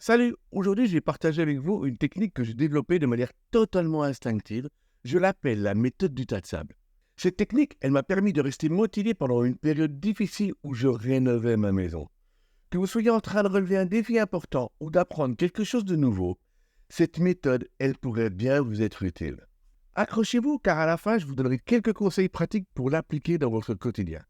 Salut, aujourd'hui je vais partager avec vous une technique que j'ai développée de manière totalement instinctive. Je l'appelle la méthode du tas de sable. Cette technique, elle m'a permis de rester motivé pendant une période difficile où je rénovais ma maison. Que vous soyez en train de relever un défi important ou d'apprendre quelque chose de nouveau, cette méthode, elle pourrait bien vous être utile. Accrochez-vous car à la fin, je vous donnerai quelques conseils pratiques pour l'appliquer dans votre quotidien.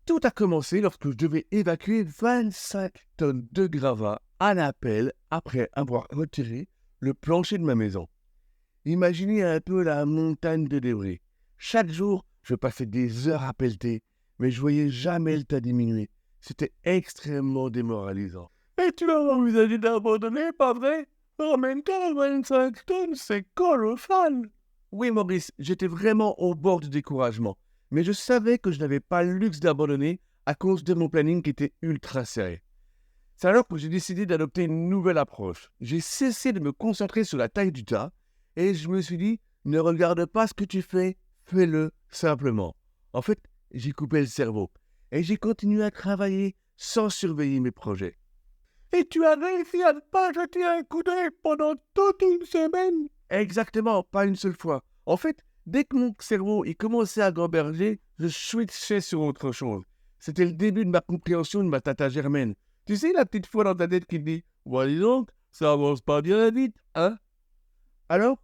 Tout a commencé lorsque je devais évacuer 25 tonnes de gravats à l'appel après avoir retiré le plancher de ma maison. Imaginez un peu la montagne de débris. Chaque jour, je passais des heures à pelleter, mais je voyais jamais le tas diminuer. C'était extrêmement démoralisant. Et tu as envisagé d'abandonner, pas vrai? En même temps, 25 tonnes, c'est colossal. Oui, Maurice, j'étais vraiment au bord du découragement. Mais je savais que je n'avais pas le luxe d'abandonner à cause de mon planning qui était ultra serré. C'est alors que j'ai décidé d'adopter une nouvelle approche. J'ai cessé de me concentrer sur la taille du tas et je me suis dit, ne regarde pas ce que tu fais, fais-le simplement. En fait, j'ai coupé le cerveau et j'ai continué à travailler sans surveiller mes projets. Et tu as réussi à ne pas jeter un coup d'œil pendant toute une semaine? Exactement, pas une seule fois. En fait, dès que mon cerveau il commençait à gamberger, je switchais sur autre chose. C'était le début de ma compréhension de ma tata Germaine. Tu sais, la petite voix dans ta tête qui te dit « dis donc, ça avance pas bien vite, hein ?» Alors,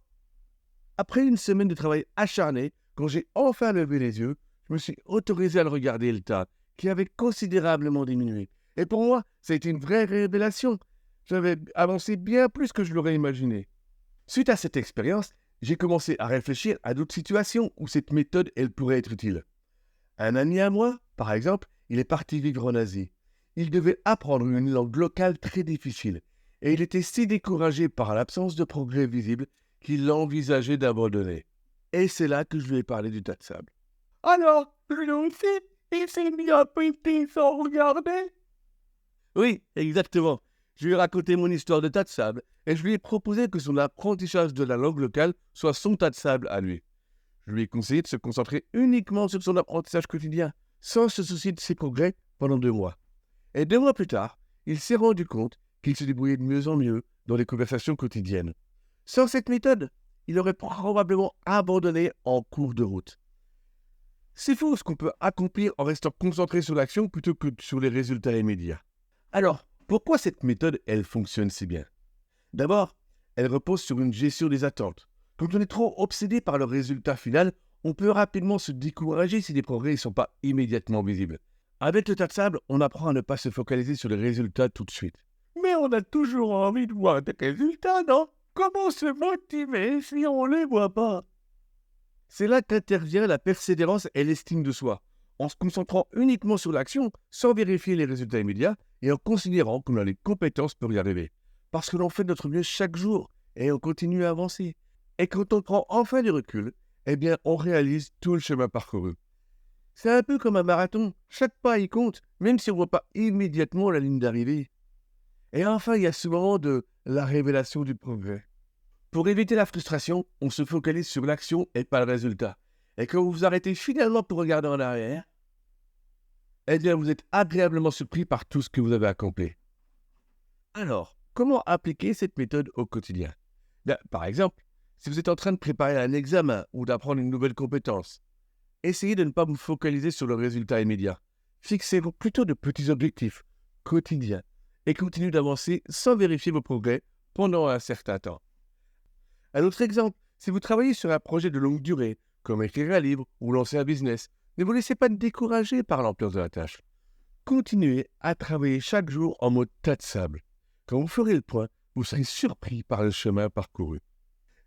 après une semaine de travail acharné, quand j'ai enfin levé les yeux, je me suis autorisé à le regarder le tas, qui avait considérablement diminué. Et pour moi, ça a été une vraie révélation. J'avais avancé bien plus que je l'aurais imaginé. Suite à cette expérience, j'ai commencé à réfléchir à d'autres situations où cette méthode, elle pourrait être utile. Un ami à moi, par exemple, il est parti vivre en Asie. Il devait apprendre une langue locale très difficile, et il était si découragé par l'absence de progrès visible qu'il envisageait d'abandonner. Et c'est là que je lui ai parlé du tas de sable. Alors, lui aussi, il s'est mis à péter sans regarder? Oui, exactement. Je lui ai raconté mon histoire de tas de sable, et je lui ai proposé que son apprentissage de la langue locale soit son tas de sable à lui. Je lui ai conseillé de se concentrer uniquement sur son apprentissage quotidien, sans se soucier de ses progrès pendant 2 mois. Et 2 mois plus tard, il s'est rendu compte qu'il se débrouillait de mieux en mieux dans les conversations quotidiennes. Sans cette méthode, il aurait probablement abandonné en cours de route. C'est fou ce qu'on peut accomplir en restant concentré sur l'action plutôt que sur les résultats immédiats. Alors, pourquoi cette méthode, elle fonctionne si bien? D'abord, elle repose sur une gestion des attentes. Quand on est trop obsédé par le résultat final, on peut rapidement se décourager si les progrès ne sont pas immédiatement visibles. Avec le tas de sable, on apprend à ne pas se focaliser sur les résultats tout de suite. Mais on a toujours envie de voir des résultats, non? Comment se motiver si on ne les voit pas? C'est là qu'intervient la persévérance et l'estime de soi. En se concentrant uniquement sur l'action, sans vérifier les résultats immédiats, et en considérant qu'on a les compétences pour y arriver. Parce que l'on fait de notre mieux chaque jour, et on continue à avancer. Et quand on prend enfin du recul, eh bien, on réalise tout le chemin parcouru. C'est un peu comme un marathon. Chaque pas y compte, même si on ne voit pas immédiatement la ligne d'arrivée. Et enfin, il y a ce moment de la révélation du progrès. Pour éviter la frustration, on se focalise sur l'action et pas le résultat. Et quand vous vous arrêtez finalement pour regarder en arrière, eh bien, vous êtes agréablement surpris par tout ce que vous avez accompli. Alors, comment appliquer cette méthode au quotidien? Bien, par exemple, si vous êtes en train de préparer un examen ou d'apprendre une nouvelle compétence, essayez de ne pas vous focaliser sur le résultat immédiat. Fixez-vous plutôt de petits objectifs quotidiens et continuez d'avancer sans vérifier vos progrès pendant un certain temps. Un autre exemple, si vous travaillez sur un projet de longue durée, comme écrire un livre ou lancer un business, ne vous laissez pas décourager par l'ampleur de la tâche. Continuez à travailler chaque jour en mode tas de sable. Quand vous ferez le point, vous serez surpris par le chemin parcouru.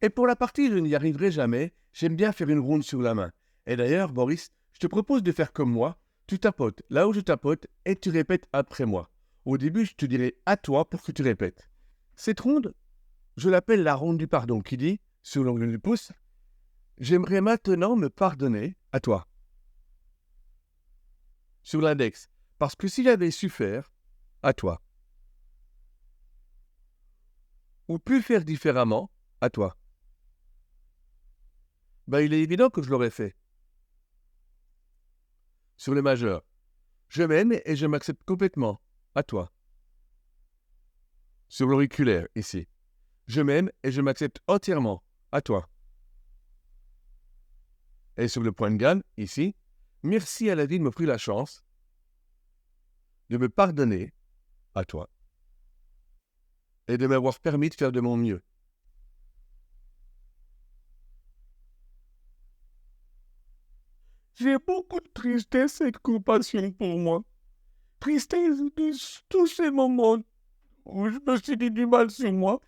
Et pour la partie je n'y arriverai jamais, j'aime bien faire une ronde sur la main. Et d'ailleurs, Boris, je te propose de faire comme moi. Tu tapotes là où je tapote et tu répètes après moi. Au début, je te dirai à toi pour que tu répètes. Cette ronde, je l'appelle la ronde du pardon qui dit, sur l'angle du pouce, j'aimerais maintenant me pardonner à toi. Sur l'index, parce que si j'avais su faire, à toi. Ou pu faire différemment, à toi. Ben, il est évident que je l'aurais fait. Sur le majeur, je m'aime et je m'accepte complètement, à toi. sur l'auriculaire, ici. Je m'aime et je m'accepte entièrement. À toi. Et sur le point de gamme, ici, merci à la vie de m'offrir la chance de me pardonner, à toi, et de m'avoir permis de faire de mon mieux. J'ai beaucoup de tristesse et de compassion pour moi. Tristesse de tous ces moments où je me suis dit du mal sur moi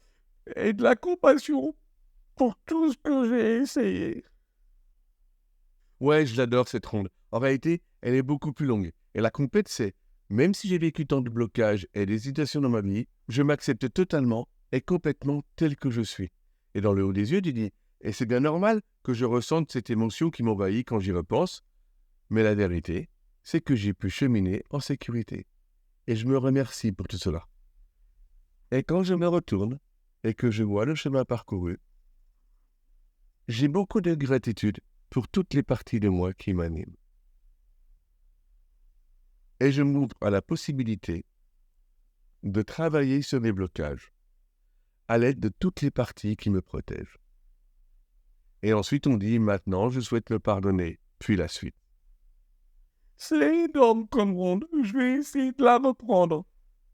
et de la compassion pour tout ce que j'ai essayé. Ouais, je l'adore cette ronde. En réalité, elle est beaucoup plus longue. Et la compète, c'est, même si j'ai vécu tant de blocages et d'hésitations dans ma vie, je m'accepte totalement et complètement tel que je suis. Et dans le haut des yeux, tu dis, et c'est bien normal que je ressente cette émotion qui m'envahit quand j'y repense, mais la vérité, c'est que j'ai pu cheminer en sécurité. Et je me remercie pour tout cela. Et quand je me retourne et que je vois le chemin parcouru, j'ai beaucoup de gratitude pour toutes les parties de moi qui m'animent. Et je m'ouvre à la possibilité de travailler sur mes blocages à l'aide de toutes les parties qui me protègent. Et ensuite on dit, maintenant je souhaite me pardonner, puis la suite. C'est énorme comme ronde, je vais essayer de la reprendre.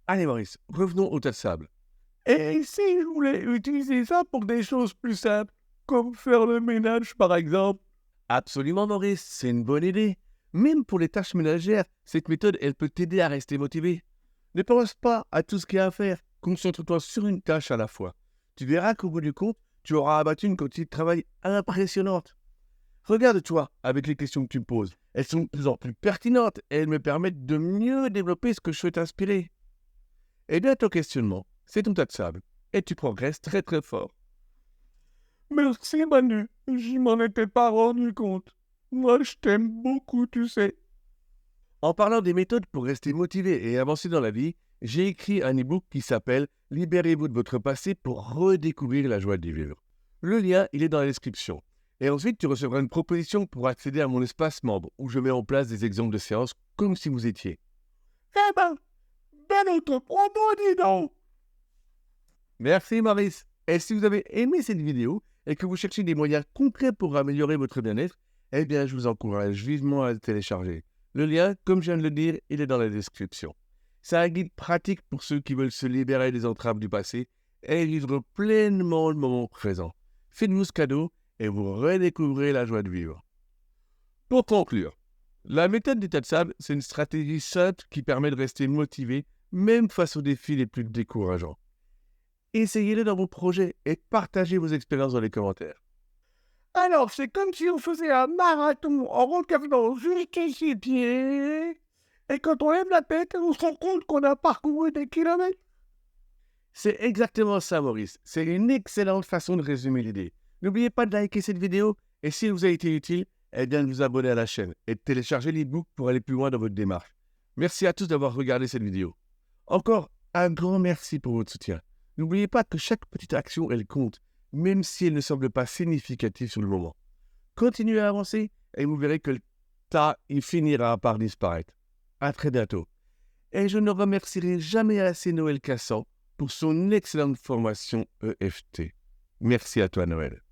Allez Maurice, revenons au tas de sable. Et si je voulais utiliser ça pour des choses plus simples, comme faire le ménage par exemple? Absolument Maurice, c'est une bonne idée. Même pour les tâches ménagères, cette méthode, elle peut t'aider à rester motivé. Ne pense pas à tout ce qu'il y a à faire, concentre-toi sur une tâche à la fois. Tu verras qu'au bout du compte, tu auras abattu une quantité de travail impressionnante. Regarde-toi avec les questions que tu me poses. Elles sont de plus en plus pertinentes et elles me permettent de mieux développer ce que je souhaite inspirer. Et bien ton questionnement, c'est ton tas de sable. Et tu progresses très très fort. Merci Manu, je m'en étais pas rendu compte. Moi je t'aime beaucoup, tu sais. En parlant des méthodes pour rester motivé et avancer dans la vie, j'ai écrit un e-book qui s'appelle « Libérez-vous de votre passé pour redécouvrir la joie de vivre ». Le lien, il est dans la description. Et ensuite, tu recevras une proposition pour accéder à mon espace membre où je mets en place des exemples de séances comme si vous étiez. Eh ben autre promo, dis donc. Merci Maurice. Et si vous avez aimé cette vidéo et que vous cherchez des moyens concrets pour améliorer votre bien-être, eh bien, je vous encourage vivement à le télécharger. Le lien, comme je viens de le dire, il est dans la description. C'est un guide pratique pour ceux qui veulent se libérer des entraves du passé et vivre pleinement le moment présent. Faites-vous ce cadeau et vous redécouvrez la joie de vivre. Pour conclure, la méthode du tas de sable, c'est une stratégie simple qui permet de rester motivé même face aux défis les plus décourageants. Essayez-le dans vos projets et partagez vos expériences dans les commentaires. Alors, c'est comme si on faisait un marathon en regardant juste ses pieds. Et quand on lève la tête, on se rend compte qu'on a parcouru des kilomètres. C'est exactement ça, Maurice. C'est une excellente façon de résumer l'idée. N'oubliez pas de liker cette vidéo et si elle vous a été utile, eh bien de vous abonner à la chaîne et de télécharger l'e-book pour aller plus loin dans votre démarche. Merci à tous d'avoir regardé cette vidéo. Encore un grand merci pour votre soutien. N'oubliez pas que chaque petite action, elle compte, même si elle ne semble pas significative sur le moment. Continuez à avancer et vous verrez que le tas, il finira par disparaître. À très bientôt. Et je ne remercierai jamais assez Noël Cassan pour son excellente formation EFT. Merci à toi, Noël.